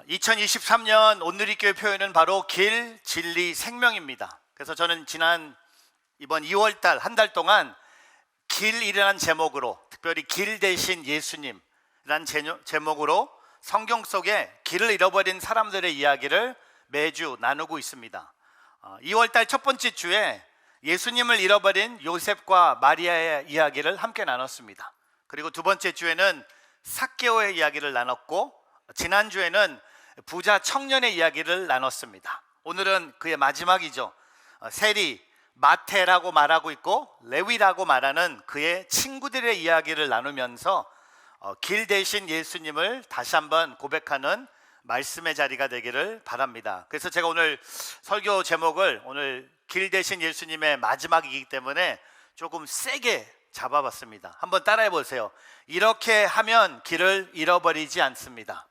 2023년 온누리교회 표현은 바로 길, 진리, 생명입니다. 그래서 저는 이번 2월달 한 달 동안 길이라는 제목으로, 특별히 길 대신 예수님이라는 제목으로 성경 속에 길을 잃어버린 사람들의 이야기를 매주 나누고 있습니다. 2월달 첫 번째 주에 예수님을 잃어버린 요셉과 마리아의 이야기를 함께 나눴습니다. 그리고 두 번째 주에는 삭개오의 이야기를 나눴고, 지난주에는 부자 청년의 이야기를 나눴습니다. 오늘은 그의 마지막이죠. 세리, 마태라고 말하고 있고 레위라고 말하는 그의 친구들의 이야기를 나누면서 길 대신 예수님을 다시 한번 고백하는 말씀의 자리가 되기를 바랍니다. 그래서 제가 오늘 설교 제목을, 오늘 길 대신 예수님의 마지막이기 때문에 조금 세게 잡아봤습니다. 한번 따라해 보세요. 이렇게 하면 길을 잃어버리지 않습니다.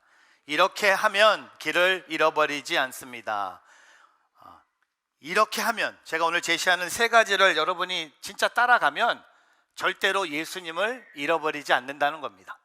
이렇게 하면 길을 잃어버리지 않습니다. 이렇게 하면, 제가 오늘 제시하는 세 가지를 여러분이 진짜 따라가면 절대로 예수님을 잃어버리지 않는다는 겁니다.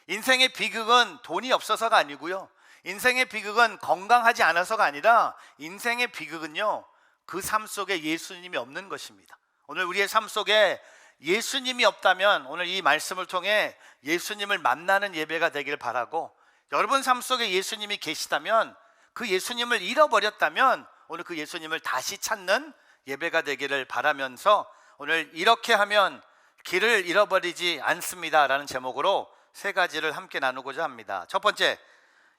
인생의 비극은 돈이 없어서가 아니고요, 인생의 비극은 건강하지 않아서가 아니라, 인생의 비극은요, 그 삶 속에 예수님이 없는 것입니다. 오늘 우리의 삶 속에 예수님이 없다면 오늘 이 말씀을 통해 예수님을 만나는 예배가 되길 바라고, 여러분 삶 속에 예수님이 계시다면, 그 예수님을 잃어버렸다면 오늘 그 예수님을 다시 찾는 예배가 되기를 바라면서, 오늘 이렇게 하면 길을 잃어버리지 않습니다 라는 제목으로 세 가지를 함께 나누고자 합니다. 첫 번째,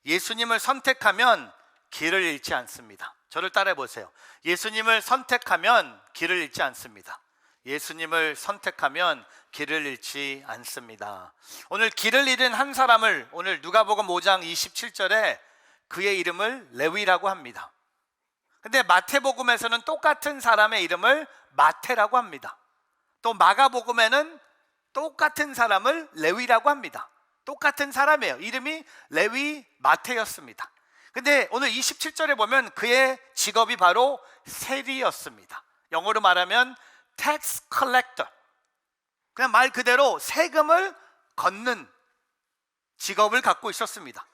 예수님을 선택하면 길을 잃지 않습니다. 저를 따라해 보세요. 예수님을 선택하면 길을 잃지 않습니다. 예수님을 선택하면 길을 잃지 않습니다. 오늘 길을 잃은 한 사람을 오늘 누가복음 5장 27절에 그의 이름을 레위라고 합니다. 근데 마태복음에서는 똑같은 사람의 이름을 마태라고 합니다. 또 마가복음에는 똑같은 사람을 레위라고 합니다. 똑같은 사람이에요. 이름이 레위 마태였습니다. 근데 오늘 27절에 보면 그의 직업이 바로 세리였습니다. 영어로 말하면 tax collector, 그냥 말 그대로 세금을 걷는 직업을 갖고 있었습니다.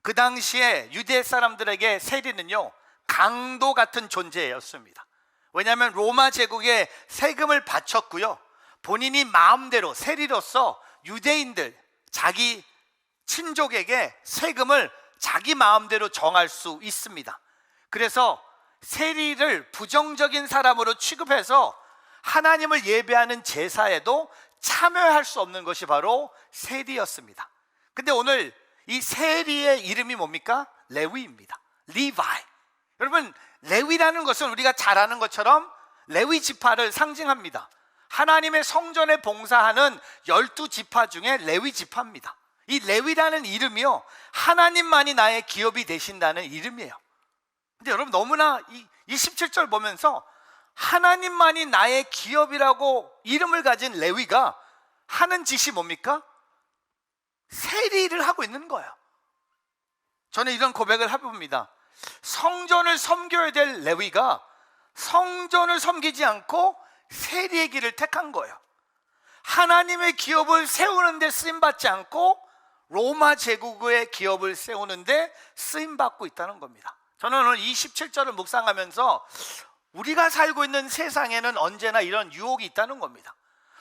그 당시에 유대 사람들에게 세리는요, 강도 같은 존재였습니다. 왜냐하면 로마 제국에 세금을 바쳤고요, 본인이 마음대로 세리로서 유대인들, 자기 친족에게 세금을 자기 마음대로 정할 수 있습니다. 그래서 세리를 부정적인 사람으로 취급해서 하나님을 예배하는 제사에도 참여할 수 없는 것이 바로 세리였습니다. 근데 오늘 이 세리의 이름이 뭡니까? 레위입니다. 리바이. 여러분, 레위라는 것은 우리가 잘 아는 것처럼 레위 지파를 상징합니다. 하나님의 성전에 봉사하는 12지파 중에 레위 지파입니다. 이 레위라는 이름이요, 하나님만이 나의 기업이 되신다는 이름이에요. 근데 여러분, 너무나 이 27절 보면서 하나님만이 나의 기업이라고 이름을 가진 레위가 하는 짓이 뭡니까? 세리를 하고 있는 거예요. 저는 이런 고백을 해봅니다. 성전을 섬겨야 될 레위가 성전을 섬기지 않고 세리의 길을 택한 거예요. 하나님의 기업을 세우는데 쓰임받지 않고 로마 제국의 기업을 세우는데 쓰임받고 있다는 겁니다. 저는 오늘 27절을 묵상하면서 우리가 살고 있는 세상에는 언제나 이런 유혹이 있다는 겁니다.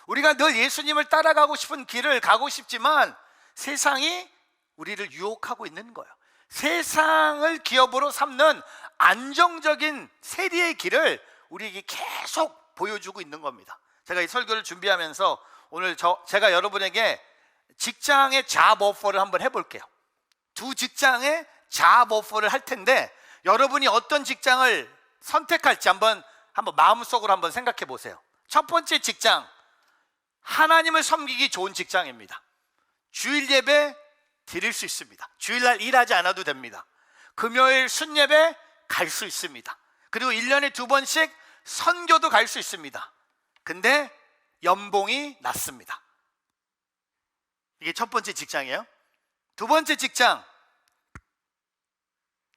우리가 늘 예수님을 따라가고 싶은 길을 가고 싶지만 세상이 우리를 유혹하고 있는 거예요. 세상을 기업으로 삼는 안정적인 세리의 길을 우리에게 계속 보여주고 있는 겁니다. 제가 이 설교를 준비하면서 오늘 제가 여러분에게 직장의 잡 오퍼를 한번 해볼게요. 두 직장의 잡 오퍼를 할 텐데 여러분이 어떤 직장을 선택할지 한번 마음속으로 한번 생각해 보세요. 첫 번째 직장, 하나님을 섬기기 좋은 직장입니다. 주일 예배 드릴 수 있습니다. 주일날 일하지 않아도 됩니다. 금요일 순예배 갈 수 있습니다. 그리고 1년에 2번씩 선교도 갈 수 있습니다. 근데 연봉이 낮습니다. 이게 첫 번째 직장이에요. 두 번째 직장,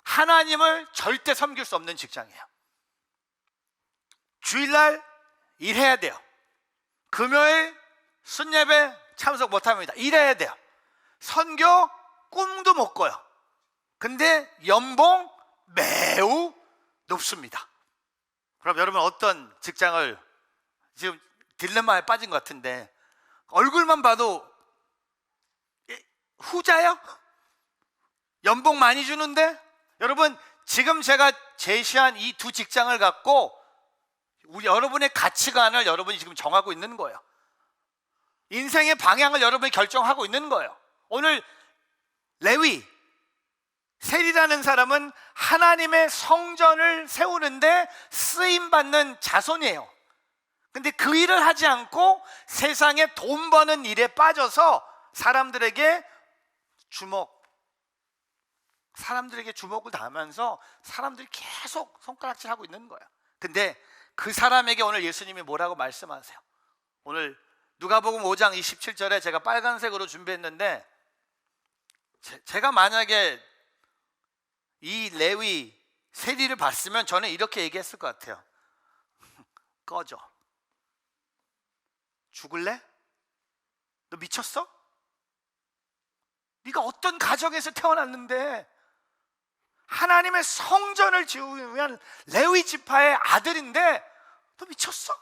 하나님을 절대 섬길 수 없는 직장이에요. 주일날 일해야 돼요. 금요일 순예배 참석 못합니다. 일해야 돼요. 선교 꿈도 못 꿔요. 근데 연봉 매우 높습니다. 그럼 여러분 어떤 직장을, 지금 딜레마에 빠진 것 같은데, 얼굴만 봐도 후자요? 연봉 많이 주는데? 여러분, 지금 제가 제시한 이 두 직장을 갖고 여러분의 가치관을 여러분이 지금 정하고 있는 거예요. 인생의 방향을 여러분이 결정하고 있는 거예요. 오늘 레위, 셀이라는 사람은 하나님의 성전을 세우는데 쓰임받는 자손이에요. 근데 그 일을 하지 않고 세상에 돈 버는 일에 빠져서 사람들에게 주목을 당하면서 사람들이 계속 손가락질하고 있는 거예요. 근데 그 사람에게 오늘 예수님이 뭐라고 말씀하세요? 오늘 누가복음 5장 27절에 제가 빨간색으로 준비했는데, 제가 만약에 이 레위 세리를 봤으면 저는 이렇게 얘기했을 것 같아요. 꺼져. 죽을래? 너 미쳤어? 네가 어떤 가정에서 태어났는데 하나님의 성전을 지우기 위한 레위 지파의 아들인데 너 미쳤어?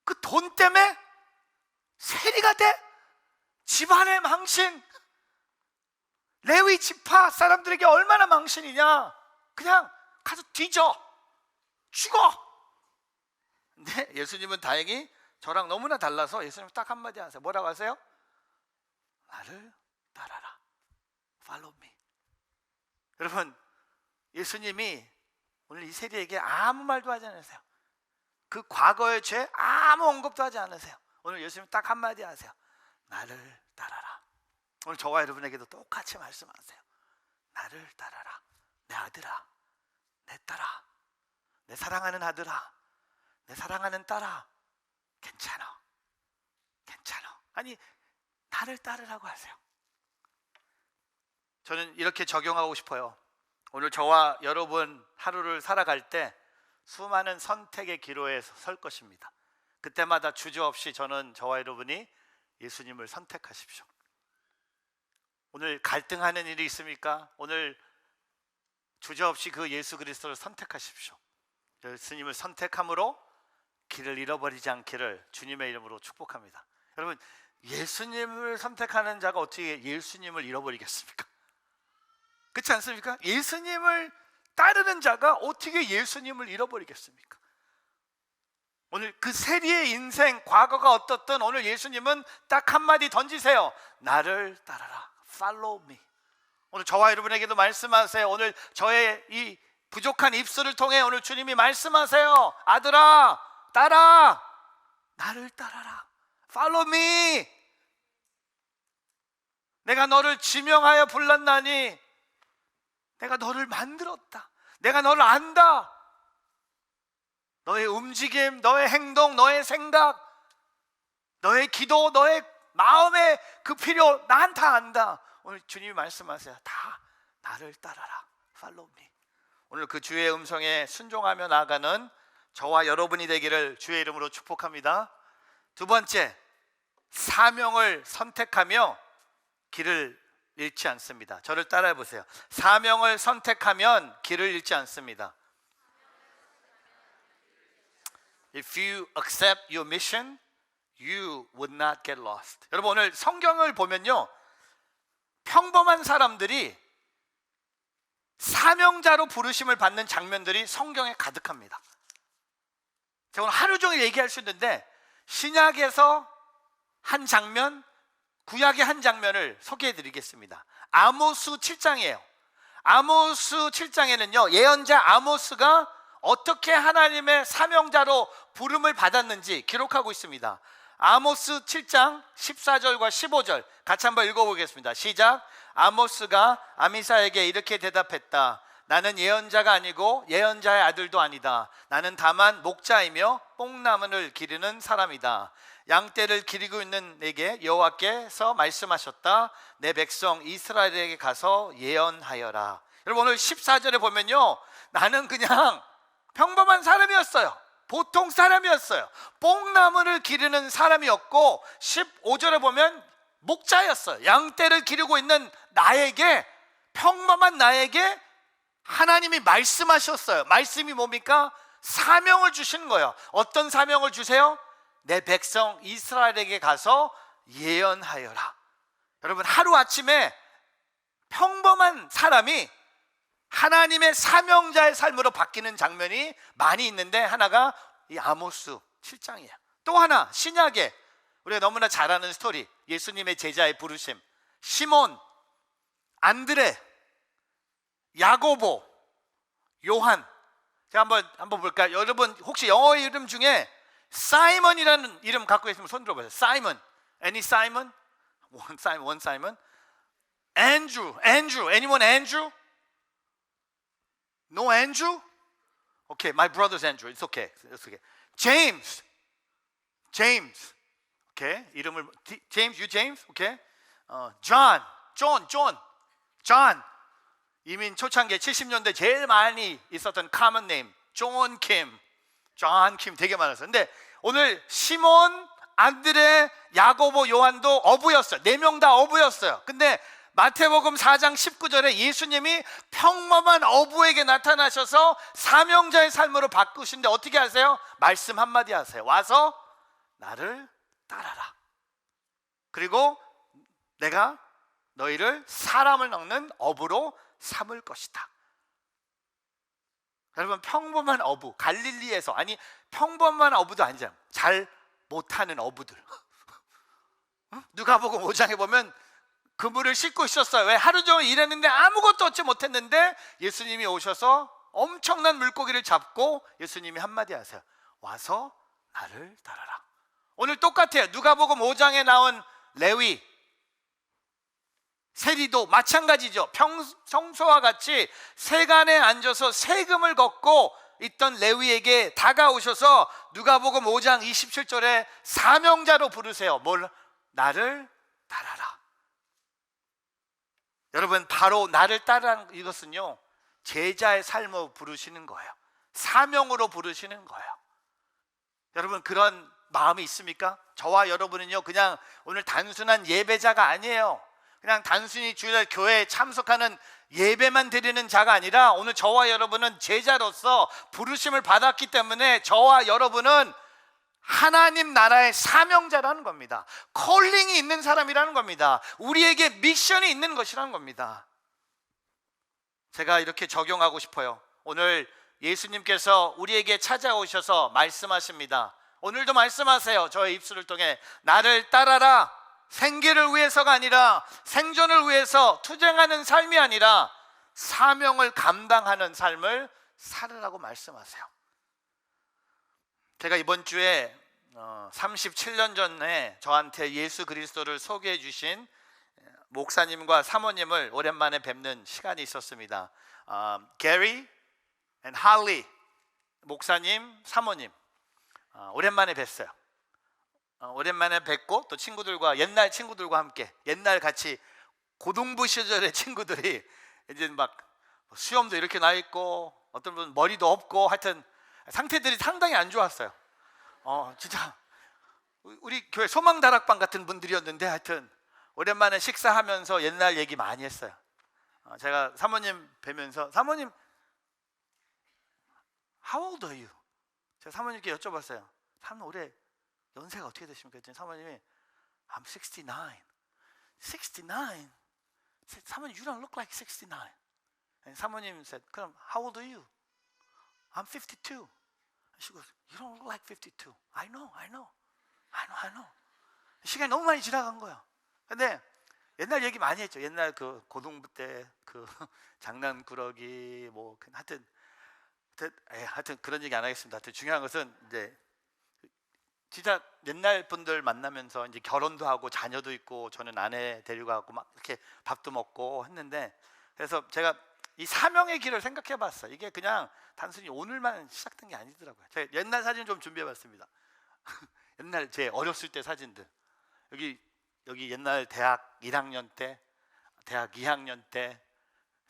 그 돈 때문에 세리가 돼? 집안의 망신, 레위 지파 사람들에게 얼마나 망신이냐. 그냥 가서 뒤져, 죽어. 근데 예수님은 다행히 저랑 너무나 달라서 예수님 딱 한마디 하세요. 뭐라고 하세요? 나를 따라라. Follow me. 여러분, 예수님이 오늘 이 세리에게 아무 말도 하지 않으세요. 그 과거의 죄 아무 언급도 하지 않으세요. 오늘 예수님 딱 한마디 하세요. 나를 따라라. 오늘 저와 여러분에게도 똑같이 말씀하세요. 나를 따라라. 내 아들아, 내 딸아, 내 사랑하는 아들아, 내 사랑하는 딸아, 괜찮아, 괜찮아. 아니, 나를 따르라고 하세요. 저는 이렇게 적용하고 싶어요. 오늘 저와 여러분 하루를 살아갈 때 수많은 선택의 기로에 설 것입니다. 그때마다 주저없이 저는 저와 여러분이 예수님을 선택하십시오. 오늘 갈등하는 일이 있습니까? 오늘 주저없이 그 예수 그리스도를 선택하십시오. 예수님을 선택함으로 길을 잃어버리지 않기를 주님의 이름으로 축복합니다. 여러분, 예수님을 선택하는 자가 어떻게 예수님을 잃어버리겠습니까? 그렇지 않습니까? 예수님을 따르는 자가 어떻게 예수님을 잃어버리겠습니까? 오늘 그 세리의 인생, 과거가 어떻든 오늘 예수님은 딱 한마디 던지세요. 나를 따라라. Follow me. 오늘 저와 여러분에게도 말씀하세요. 오늘 저의 이 부족한 입술을 통해 오늘 주님이 말씀하세요. 아들아, 딸아, 나를 따라라. Follow me. 내가 너를 지명하여 불렀나니 내가 너를 만들었다. 내가 너를 안다. 너의 움직임, 너의 행동, 너의 생각, 너의 기도, 너의 마음의 그 필요 난 다 안다. 오늘 주님이 말씀하세요. 다 나를 따라라. Follow me. 오늘 그 주의 음성에 순종하며 나아가는 저와 여러분이 되기를 주의 이름으로 축복합니다. 두 번째, 사명을 선택하며 길을 잃지 않습니다. 저를 따라해 보세요. 사명을 선택하면 길을 잃지 않습니다. If you accept your mission, you would not get lost. 여러분, 오늘 성경을 보면요, 평범한 사람들이 사명자로 부르심을 받는 장면들이 성경에 가득합니다. 제가 오늘 하루 종일 얘기할 수 있는데 신약에서 한 장면, 구약의 한 장면을 소개해 드리겠습니다. 아모스 7장이에요. 아모스 7장에는요, 예언자 아모스가 어떻게 하나님의 사명자로 부름을 받았는지 기록하고 있습니다. 아모스 7장 14절과 15절 같이 한번 읽어보겠습니다. 시작. 아모스가 아미사에게 이렇게 대답했다. 나는 예언자가 아니고 예언자의 아들도 아니다. 나는 다만 목자이며 뽕나무를 기르는 사람이다. 양떼를 기르고 있는 내게 여호와께서 말씀하셨다. 내 백성 이스라엘에게 가서 예언하여라. 여러분, 오늘 14절에 보면요, 나는 그냥 평범한 사람이었어요. 보통 사람이었어요. 뽕나무를 기르는 사람이었고, 15절에 보면 목자였어요. 양떼를 기르고 있는 나에게 평범한 나에게 하나님이 말씀하셨어요. 말씀이 뭡니까? 사명을 주시는 거예요. 어떤 사명을 주세요? 내 백성 이스라엘에게 가서 예언하여라. 여러분, 하루아침에 평범한 사람이 하나님의 사명자의 삶으로 바뀌는 장면이 많이 있는데, 하나가 이 아모스 7장이에요. 또 하나, 신약에 우리가 너무나 잘 아는 스토리, 예수님의 제자의 부르심. 시몬, 안드레, 야고보, 요한. 제가 한번 볼까요? 여러분 혹시 영어 이름 중에 사이먼이라는 이름 갖고 있으면 손 들어보세요. 사이먼. Any Simon? One Simon. Andrew. Anyone Andrew? No Andrew? Okay, my brother's Andrew. It's okay. James. Okay, 이름을 James, you James? Okay. John. 이민 초창기에 70년대 제일 많이 있었던 common name. John Kim 되게 많았어요. 근데 오늘 시몬, 안드레, 야고보, 요한도 어부였어요. 4명 다 어부였어요. 근데 마태복음 4장 19절에 예수님이 평범한 어부에게 나타나셔서 사명자의 삶으로 바꾸신데 어떻게 하세요? 말씀 한마디 하세요. 와서 나를 따라라. 그리고 내가 너희를 사람을 낚는 어부로 삼을 것이다. 여러분, 평범한 어부, 갈릴리에서, 아니 평범한 어부도 아니잖아요. 잘 못하는 어부들. 누가복음 5장에 보면 그물을 싣고 있었어요. 왜? 하루 종일 일했는데 아무것도 얻지 못했는데 예수님이 오셔서 엄청난 물고기를 잡고 예수님이 한마디 하세요. 와서 나를 따라라. 오늘 똑같아요. 누가복음 5장에 나온 레위, 세리도 마찬가지죠. 평소와 같이 세간에 앉아서 세금을 걷고 있던 레위에게 다가오셔서 누가복음 5장 27절에 사명자로 부르세요. 뭘? 나를 따라라. 여러분, 바로 나를 따르라는 이것은요, 제자의 삶으로 부르시는 거예요. 사명으로 부르시는 거예요. 여러분, 그런 마음이 있습니까? 저와 여러분은요, 그냥 오늘 단순한 예배자가 아니에요. 그냥 단순히 주일 교회에 참석하는 예배만 드리는 자가 아니라 오늘 저와 여러분은 제자로서 부르심을 받았기 때문에 저와 여러분은 하나님 나라의 사명자라는 겁니다. 콜링이 있는 사람이라는 겁니다. 우리에게 미션이 있는 것이라는 겁니다. 제가 이렇게 적용하고 싶어요. 오늘 예수님께서 우리에게 찾아오셔서 말씀하십니다. 오늘도 말씀하세요. 저의 입술을 통해 나를 따라라. 생계를 위해서가 아니라 생존을 위해서 투쟁하는 삶이 아니라 사명을 감당하는 삶을 살으라고 말씀하세요. 제가 이번 주에 37년 전에 저한테 예수 그리스도를 소개해 주신 목사님과 사모님을 오랜만에 뵙는 시간이 있었습니다. 게리 and 할리 목사님, 사모님 오랜만에 뵀어요. 오랜만에 뵙고 또 친구들과, 옛날 친구들과 함께, 옛날 같이 고등부 시절의 친구들이 이제 막 수염도 이렇게 나 있고 어떤 분은 머리도 없고 하여튼 상태들이 상당히 안 좋았어요. 진짜 우리 교회 소망다락방 같은 분들이었는데 하여튼 오랜만에 식사하면서 옛날 얘기 많이 했어요. 제가 사모님 뵈면서 사모님 How old are you? 제가 사모님께 여쭤봤어요. 사모님 올해 연세가 어떻게 되십니까? 했더니 사모님이 I'm 69. 69? 사모님 you don't look like 69. And 사모님 said, 그럼 how old are you? I'm 52. She goes, you don't look like 52. I know. 시간이 너무 많이 지나간 거야. 근데 옛날 얘기 많이 했죠. 옛날 그 고등부 때 그 장난꾸러기 뭐 하여튼 그런 얘기 안 하겠습니다. 하여튼 중요한 것은 이제 진짜 옛날 분들 만나면서 이제 결혼도 하고 자녀도 있고 저는 아내 데리고 가고 막 이렇게 밥도 먹고 했는데, 그래서 제가 이 사명의 길을 생각해 봤어요. 이게 그냥 단순히 오늘만 시작된 게 아니더라고요. 제가 옛날 사진 좀 준비해 봤습니다. 옛날 제 어렸을 때 사진들. 여기 옛날 대학 1학년 때, 대학 2학년 때,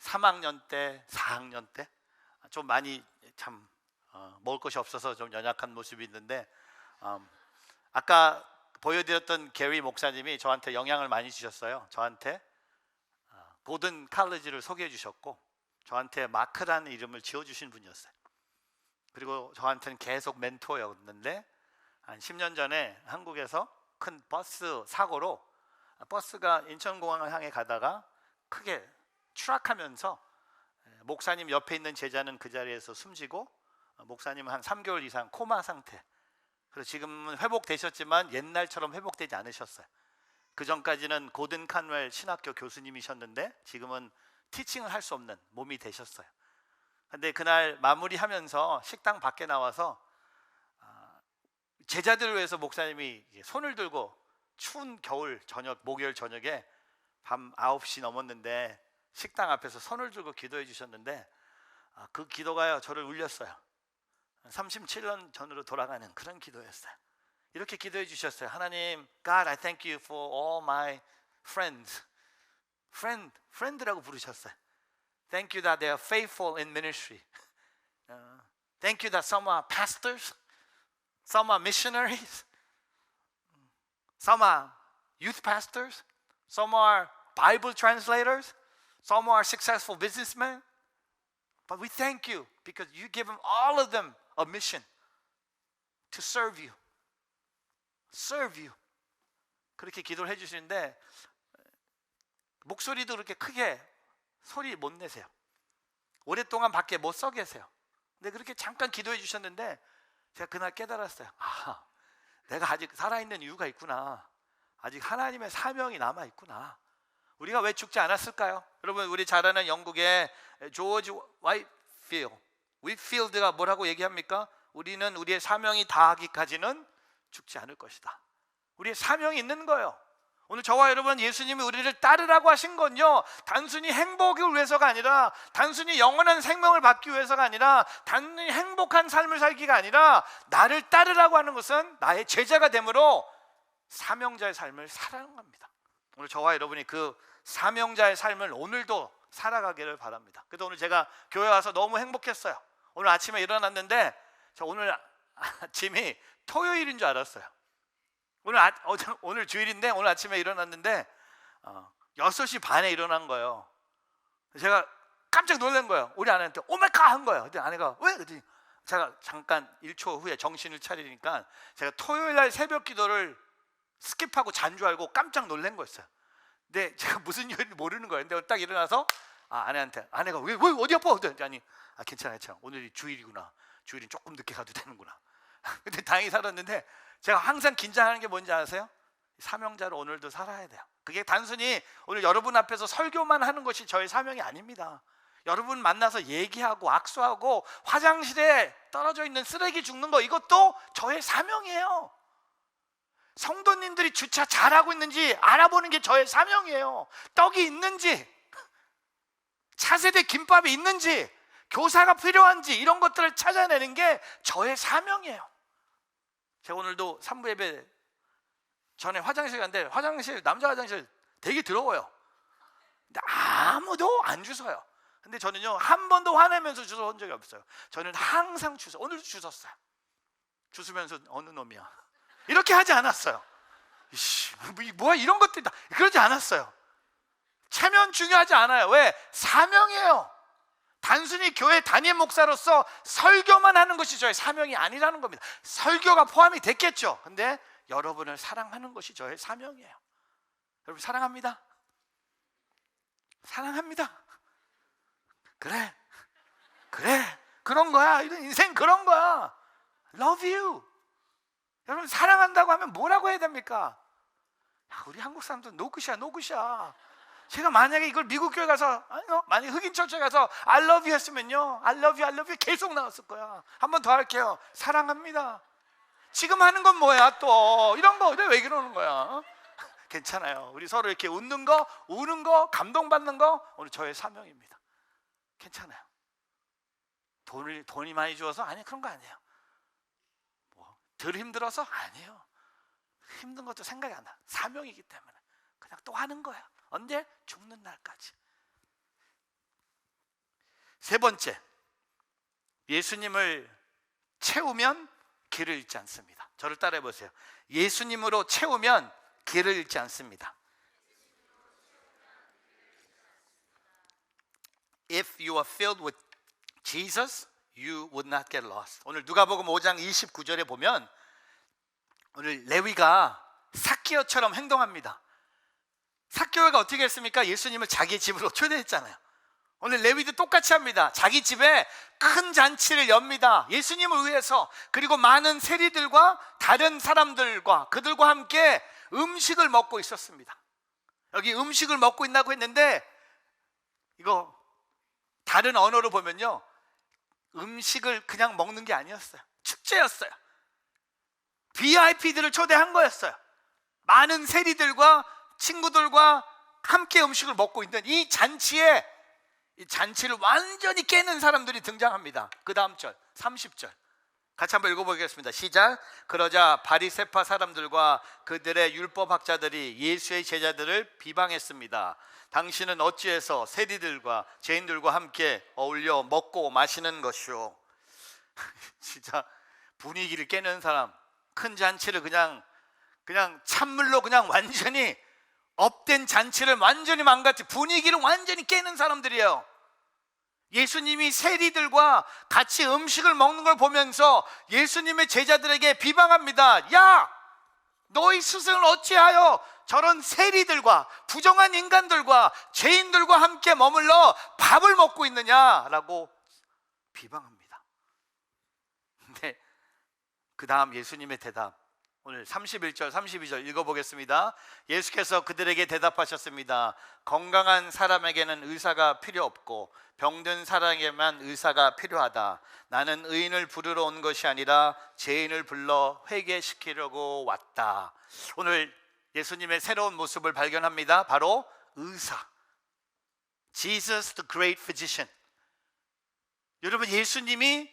3학년 때, 4학년 때 좀 많이 참 먹을 것이 없어서 좀 연약한 모습이 있는데, 아까 보여드렸던 게리 목사님이 저한테 영향을 많이 주셨어요. 저한테 고든 칼리지를 소개해 주셨고 저한테 마크라는 이름을 지어주신 분이었어요. 그리고 저한테는 계속 멘토였는데 한 10년 전에 한국에서 큰 버스 사고로 버스가 인천공항을 향해 가다가 크게 추락하면서 목사님 옆에 있는 제자는 그 자리에서 숨지고 목사님은 한 3개월 이상 코마 상태. 그래서 지금은 회복되셨지만 옛날처럼 회복되지 않으셨어요. 그 전까지는 고든 칸웰 신학교 교수님이셨는데 지금은 티칭을 할 수 없는 몸이 되셨어요. 근데 그날 마무리하면서 식당 밖에 나와서 제자들을 위해서 목사님이 손을 들고 추운 겨울 저녁, 목요일 저녁에 밤 9시 넘었는데 식당 앞에서 손을 들고 기도해 주셨는데 그 기도가요 저를 울렸어요. 37년 전으로 돌아가는 그런 기도였어요. 이렇게 기도해 주셨어요. 하나님, God, I thank you for all my friends. friend라고 부르셨어요. Thank you that they are faithful in ministry. Thank you that some are pastors, some are missionaries, some are youth pastors, some are Bible translators, some are successful businessmen. But we thank you because you give them all of them a mission to serve you. serve you. 그렇게 기도를 해주시는데 목소리도 그렇게 크게 소리 못 내세요. 오랫동안 밖에 못 서 계세요. 근데 그렇게 잠깐 기도해 주셨는데 제가 그날 깨달았어요. 내가 아직 살아있는 이유가 있구나. 아직 하나님의 사명이 남아있구나. 우리가 왜 죽지 않았을까요? 여러분, 우리 잘 아는 영국의 조지 휘필드가 뭐라고 얘기합니까? 우리는 우리의 사명이 다하기까지는 죽지 않을 것이다. 우리의 사명이 있는 거예요. 오늘 저와 여러분, 예수님이 우리를 따르라고 하신 건요 단순히 행복을 위해서가 아니라, 단순히 영원한 생명을 받기 위해서가 아니라, 단순히 행복한 삶을 살기가 아니라, 나를 따르라고 하는 것은 나의 제자가 되므로 사명자의 삶을 살아가는 겁니다. 오늘 저와 여러분이 그 사명자의 삶을 오늘도 살아가기를 바랍니다. 그래서 오늘 제가 교회 와서 너무 행복했어요. 오늘 아침에 일어났는데 저 오늘 아침이 토요일인 줄 알았어요. 오늘 주일인데 오늘 아침에 일어났는데 6시 반에 일어난 거예요. 제가 깜짝 놀란 거예요. 우리 아내한테 오마이갓 한 거예요. 근데 아내가 왜? 그랬더니 제가 잠깐 1초 후에 정신을 차리니까 제가 토요일 날 새벽 기도를 스킵하고 잔 줄 알고 깜짝 놀란 거였어요. 근데 제가 무슨 일인지 모르는 거예요. 근데 딱 일어나서 아내한테, 아내가 왜 어디 아파? 아니 괜찮아 오늘이 주일이구나. 주일은 조금 늦게 가도 되는구나. 근데 다행히 살았는데, 제가 항상 긴장하는 게 뭔지 아세요? 사명자로 오늘도 살아야 돼요. 그게 단순히 오늘 여러분 앞에서 설교만 하는 것이 저의 사명이 아닙니다. 여러분 만나서 얘기하고 악수하고 화장실에 떨어져 있는 쓰레기 줍는 거, 이것도 저의 사명이에요. 성도님들이 주차 잘하고 있는지 알아보는 게 저의 사명이에요. 떡이 있는지, 차세대 김밥이 있는지, 교사가 필요한지, 이런 것들을 찾아내는 게 저의 사명이에요. 제가 오늘도 3부 예배 전에 화장실 갔는데, 남자 화장실 되게 더러워요. 근데 아무도 안 주워요. 근데 저는요 한 번도 화내면서 주워 온 적이 없어요. 저는 항상 오늘도 주웠어요. 주스면서 어느 놈이야 이렇게 하지 않았어요. 뭐야 이런 것들이 다 그러지 않았어요. 체면 중요하지 않아요. 왜? 사명이에요. 단순히 교회 담임 목사로서 설교만 하는 것이 저의 사명이 아니라는 겁니다. 설교가 포함이 됐겠죠. 근데 여러분을 사랑하는 것이 저의 사명이에요. 여러분 사랑합니다. 사랑합니다. 그래 그런 거야. 이런 인생 그런 거야. Love you. 여러분 사랑한다고 하면 뭐라고 해야 됩니까? 우리 한국 사람들 노굿이야. 제가 만약에 이걸 미국 교회 가서, 만약에 흑인 철저에 가서 I love you 했으면요, I love you 계속 나왔을 거야. 한 번 더 할게요. 사랑합니다. 지금 하는 건 뭐야 또 이런 거 왜 그러는 거야? 괜찮아요. 우리 서로 이렇게 웃는 거, 우는 거, 감동받는 거 오늘 저의 사명입니다. 괜찮아요. 돈이 많이 주어서? 아니, 그런 거 아니에요. 덜 힘들어서? 아니에요. 힘든 것도 생각이 안 나. 사명이기 때문에 그냥 또 하는 거야. 언제? 죽는 날까지. 세 번째, 예수님을 채우면 길을 잃지 않습니다. 저를 따라해 보세요. 예수님으로 채우면 길을 잃지 않습니다. if you are filled with Jesus, you would not get lost. 오늘 누가복음 5장 29절에 보면 오늘 레위가 삭개오처럼 행동합니다. 삭개오가 어떻게 했습니까? 예수님을 자기 집으로 초대했잖아요. 오늘 레위도 똑같이 합니다. 자기 집에 큰 잔치를 엽니다. 예수님을 위해서. 그리고 많은 세리들과 다른 사람들과 그들과 함께 음식을 먹고 있었습니다. 여기 음식을 먹고 있다고 했는데 이거 다른 언어로 보면요, 음식을 그냥 먹는 게 아니었어요. 축제였어요. VIP들을 초대한 거였어요. 많은 세리들과 친구들과 함께 음식을 먹고 있는 이 잔치에, 이 잔치를 완전히 깨는 사람들이 등장합니다. 그 다음 절 30절 같이 한번 읽어보겠습니다. 시작. 그러자 바리새파 사람들과 그들의 율법학자들이 예수의 제자들을 비방했습니다. 당신은 어찌해서 세리들과 죄인들과 함께 어울려 먹고 마시는 것이오. 진짜 분위기를 깨는 사람, 큰 잔치를 그냥 찬물로 그냥 완전히 업된 잔치를 완전히 망가뜨린, 분위기를 완전히 깨는 사람들이에요. 예수님이 세리들과 같이 음식을 먹는 걸 보면서 예수님의 제자들에게 비방합니다. 야! 너희 스승을 어찌하여 저런 세리들과 부정한 인간들과 죄인들과 함께 머물러 밥을 먹고 있느냐라고 비방합니다. 근데 그 다음 예수님의 대답, 오늘 31절 32절 읽어보겠습니다. 예수께서 그들에게 대답하셨습니다. 건강한 사람에게는 의사가 필요 없고 병든 사람에게만 의사가 필요하다. 나는 의인을 부르러 온 것이 아니라 죄인을 불러 회개시키려고 왔다. 오늘 예수님의 새로운 모습을 발견합니다. 바로 의사, Jesus the Great Physician. 여러분, 예수님이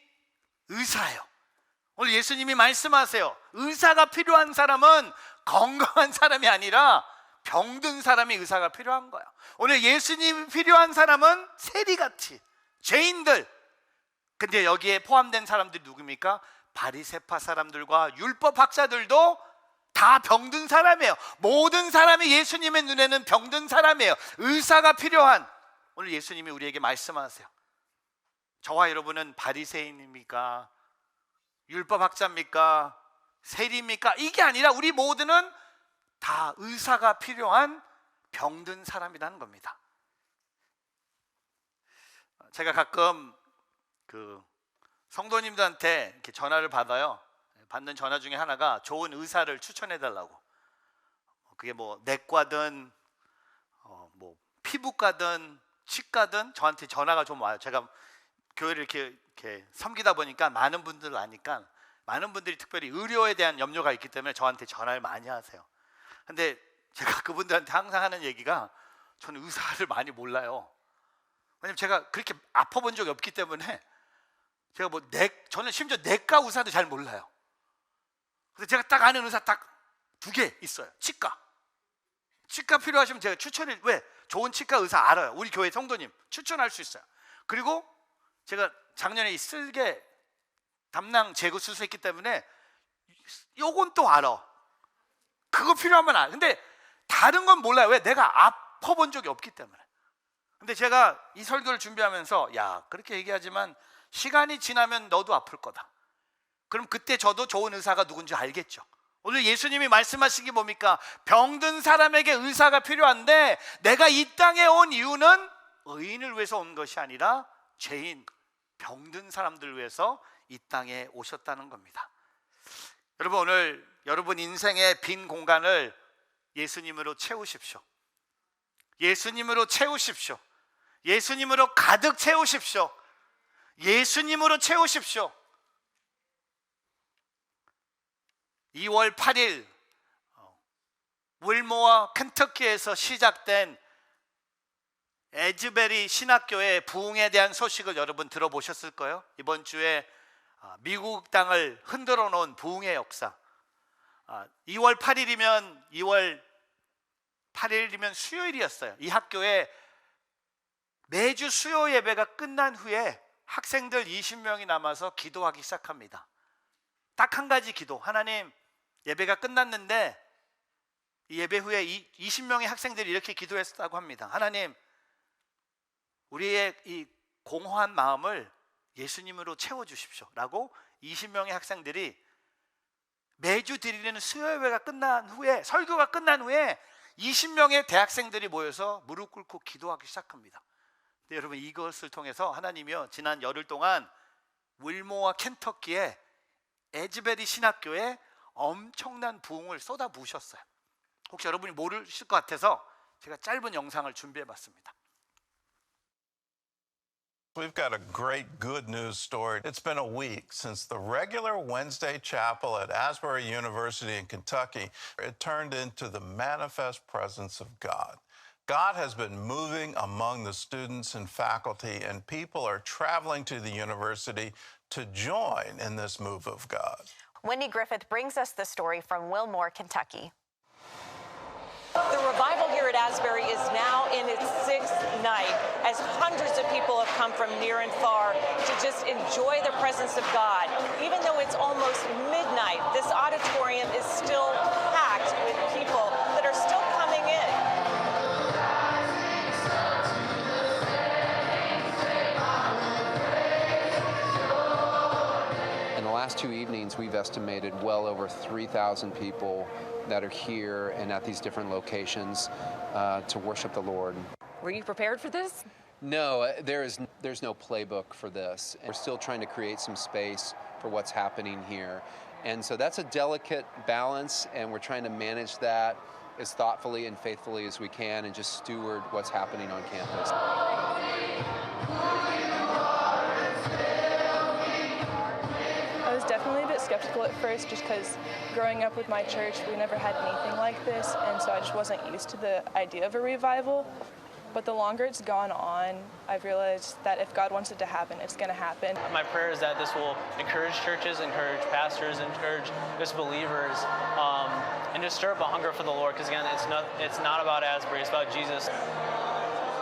의사예요. 오늘 예수님이 말씀하세요. 의사가 필요한 사람은 건강한 사람이 아니라 병든 사람이 의사가 필요한 거야. 오늘 예수님이 필요한 사람은 세리같이 죄인들. 근데 여기에 포함된 사람들이 누굽니까? 바리새파 사람들과 율법학자들도 다 병든 사람이에요. 모든 사람이 예수님의 눈에는 병든 사람이에요. 의사가 필요한. 오늘 예수님이 우리에게 말씀하세요. 저와 여러분은 바리새인입니까? 율법학자입니까? 세리입니까? 이게 아니라 우리 모두는 다 의사가 필요한 병든 사람이라는 겁니다. 제가 가끔 그 성도님들한테 이렇게 전화를 받아요. 받는 전화 중에 하나가 좋은 의사를 추천해 달라고. 그게 뭐 내과든 뭐 피부과든 치과든 저한테 전화가 좀 와요. 제가 교회를 이렇게 섬기다 보니까 많은 분들을 아니까 많은 분들이 특별히 의료에 대한 염려가 있기 때문에 저한테 전화를 많이 하세요. 근데 제가 그분들한테 항상 하는 얘기가, 저는 의사를 많이 몰라요. 왜냐면 제가 그렇게 아파본 적이 없기 때문에 제가 저는 심지어 내과 의사도 잘 몰라요. 그래서 제가 딱 아는 의사 딱 2개 있어요. 치과 필요하시면 제가 왜 좋은 치과 의사 알아요. 우리 교회 성도님 추천할 수 있어요. 그리고 제가 작년에 이 쓸개 담낭 제거 수술했기 때문에 요건 또 알아. 그거 필요하면 알아. 근데 다른 건 몰라요. 왜? 내가 아파본 적이 없기 때문에. 근데 제가 이 설교를 준비하면서, 야, 그렇게 얘기하지만 시간이 지나면 너도 아플 거다. 그럼 그때 저도 좋은 의사가 누군지 알겠죠. 오늘 예수님이 말씀하신 게 뭡니까? 병든 사람에게 의사가 필요한데, 내가 이 땅에 온 이유는 의인을 위해서 온 것이 아니라 죄인, 병든 사람들을 위해서 이 땅에 오셨다는 겁니다. 여러분, 오늘 여러분 인생의 빈 공간을 예수님으로 채우십시오. 예수님으로 채우십시오. 예수님으로 가득 채우십시오. 예수님으로 채우십시오. 2월 8일 윌모어 켄터키에서 시작된 에즈베리 신학교의 부흥에 대한 소식을 여러분 들어보셨을 거예요. 이번 주에 미국 땅을 흔들어 놓은 부흥의 역사. 2월 8일이면 수요일이었어요. 이 학교에 매주 수요 예배가 끝난 후에 학생들 20명이 남아서 기도하기 시작합니다. 딱 한 가지 기도. 하나님, 예배가 끝났는데 이 예배 후에 20명의 학생들이 이렇게 기도했다고 합니다. 하나님, 우리의 이 공허한 마음을 예수님으로 채워주십시오 라고 20명의 학생들이 매주 드리는 수요예배가 끝난 후에, 설교가 끝난 후에 20명의 대학생들이 모여서 무릎 꿇고 기도하기 시작합니다. 근데 여러분, 이것을 통해서 하나님이요, 지난 열흘 동안 윌모와 켄터키의 에즈베리 신학교에 엄청난 부흥을 쏟아부으셨어요. 혹시 여러분이 모르실 것 같아서 제가 짧은 영상을 준비해 봤습니다. We've got a great good news story. It's been a week since the regular Wednesday chapel at Asbury University in Kentucky, it turned into the manifest presence of God. God has been moving among the students and faculty, and people are traveling to the university to join in this move of God. Wendy Griffith brings us the story from Wilmore, Kentucky. The revival here at Asbury is now in its 6th night, as hundreds of people have come from near and far to just enjoy the presence of God. Even though it's almost midnight, this auditorium is still packed with people that are still coming in. In the last 2 evenings, we've estimated well over 3,000 people that are here and at these different locations to worship the Lord. Were you prepared for this? No, there's no playbook for this. We're still trying to create some space for what's happening here. And so that's a delicate balance, and we're trying to manage that as thoughtfully and faithfully as we can and just steward what's happening on campus. I was definitely a bit skeptical at first just because growing up with my church, we never had anything like this, and so I just wasn't used to the idea of a revival. But the longer it's gone on, I've realized that if God wants it to happen, it's going to happen. My prayer is that this will encourage churches, encourage pastors, encourage just believers, and just stir up a hunger for the Lord, because again, it's not about Asbury, it's about Jesus.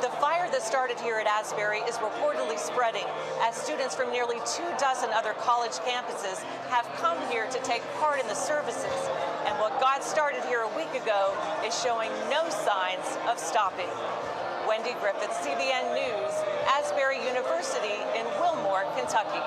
The fire that started here at Asbury is reportedly spreading as students from nearly 24 other college campuses have come here to take part in the services. And what God started here a week ago is showing no signs of stopping. Wendy Griffith, CBN News, Asbury University in Wilmore, Kentucky.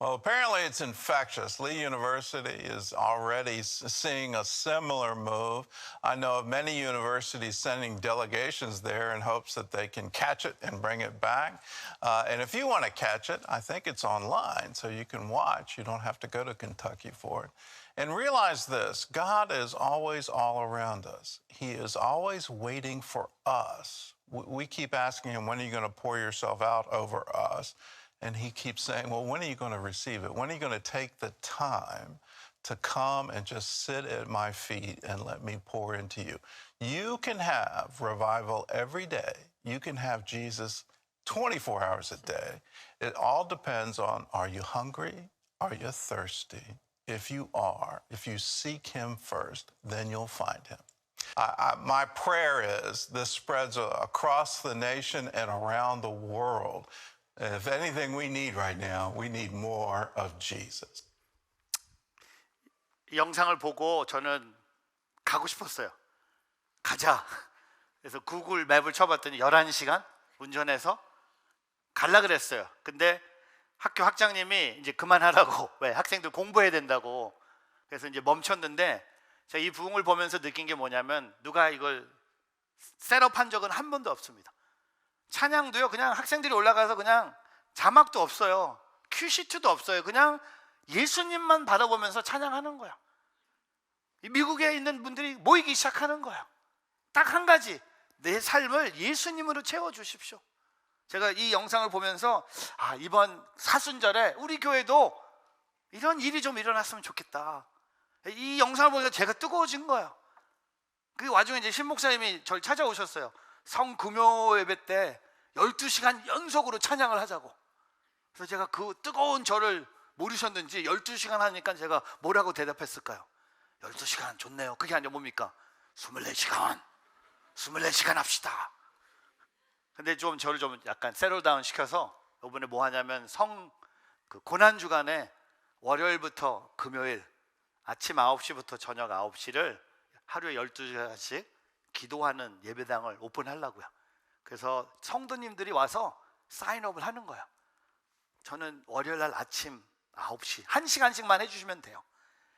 Well, apparently it's infectious. Lee University is already seeing a similar move. I know of many universities sending delegations there in hopes that they can catch it and bring it back. And if you want to catch it, I think it's online, so you can watch. You don't have to go to Kentucky for it. And realize this, God is always all around us. He is always waiting for us. We keep asking him, when are you going to pour yourself out over us? And he keeps saying, well, when are you going to receive it? When are you going to take the time to come and just sit at my feet and let me pour into you? You can have revival every day. You can have Jesus 24 hours a day. It all depends on, are you hungry? Are you thirsty? If you are, if you seek him first, then you'll find him. My prayer is this spreads across the nation and around the world. If anything we need right now, we need more of Jesus. 이 영상을 보고 저는 가고 싶었어요. 가자. 그래서 구글 맵을 쳐봤더니 11시간 운전해서 갈라 그랬어요. 근데 학교 학장님이 이제 그만하라고, 왜 학생들 공부해야 된다고. 그래서 이제 멈췄는데, 제가 이 부흥을 보면서 느낀 게 뭐냐면, 누가 이걸 셋업한 적은 한 번도 없습니다. 찬양도요, 그냥 학생들이 올라가서 그냥 자막도 없어요, 큐시트도 없어요. 그냥 예수님만 바라보면서 찬양하는 거야. 미국에 있는 분들이 모이기 시작하는 거야. 딱 한 가지, 내 삶을 예수님으로 채워주십시오. 제가 이 영상을 보면서 이번 사순절에 우리 교회도 이런 일이 좀 일어났으면 좋겠다. 이 영상을 보니까 제가 뜨거워진 거예요. 그 와중에 이제 신 목사님이 저를 찾아오셨어요. 성금요 예배 때 12시간 연속으로 찬양을 하자고. 그래서 제가 그 뜨거운 저를 모르셨는지 12시간 하니까 제가 뭐라고 대답했을까요? 12시간 좋네요. 그게 아니라 뭡니까? 24시간 합시다. 근데 좀 저를 좀 약간 셋틀다운 시켜서 이번에 뭐 하냐면 그 고난주간에 월요일부터 금요일 아침 9시부터 저녁 9시를 하루에 12시간씩 기도하는 예배당을 오픈하려고요. 그래서 성도님들이 와서 사인업을 하는 거예요. 저는 월요일 날 아침 9시 1시간씩만 해주시면 돼요.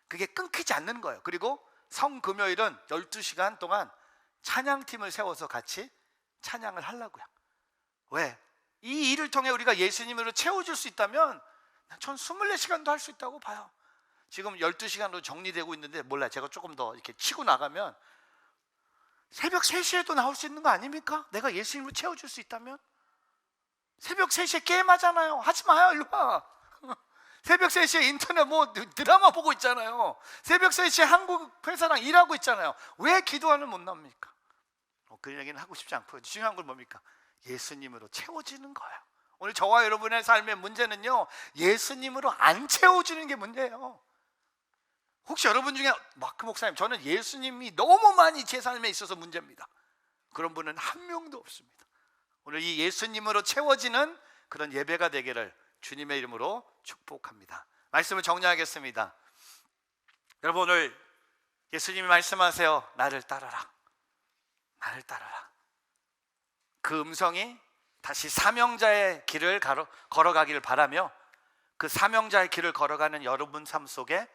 그게 끊기지 않는 거예요. 그리고 성금요일은 12시간 동안 찬양팀을 세워서 같이 찬양을 하려고요. 왜? 이 일을 통해 우리가 예수님으로 채워줄 수 있다면 전 24시간도 할 수 있다고 봐요. 지금 12시간으로 정리되고 있는데 몰라요. 제가 조금 더 이렇게 치고 나가면 새벽 3시에도 나올 수 있는 거 아닙니까? 내가 예수님으로 채워줄 수 있다면. 새벽 3시에 게임하잖아요. 하지 마요. 일로 와. 새벽 3시에 인터넷 뭐 드라마 보고 있잖아요. 새벽 3시에 한국 회사랑 일하고 있잖아요. 왜 기도하는 못 납니까? 그 얘기는 하고 싶지 않고요. 중요한 건 뭡니까? 예수님으로 채워지는 거예요. 오늘 저와 여러분의 삶의 문제는요, 예수님으로 안 채워지는 게 문제예요. 혹시 여러분 중에 마크 목사님, 저는 예수님이 너무 많이 제 삶에 있어서 문제입니다. 그런 분은 한 명도 없습니다. 오늘 이 예수님으로 채워지는 그런 예배가 되기를 주님의 이름으로 축복합니다. 말씀을 정리하겠습니다. 여러분, 오늘 예수님이 말씀하세요. 나를 따르라. 나를 따르라. 그 음성이 다시 사명자의 길을 걸어가기를 바라며, 그 사명자의 길을 걸어가는 여러분 삶 속에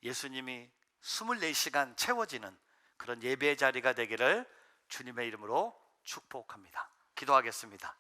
예수님이 24시간 채워지는 그런 예배의 자리가 되기를 주님의 이름으로 축복합니다. 기도하겠습니다.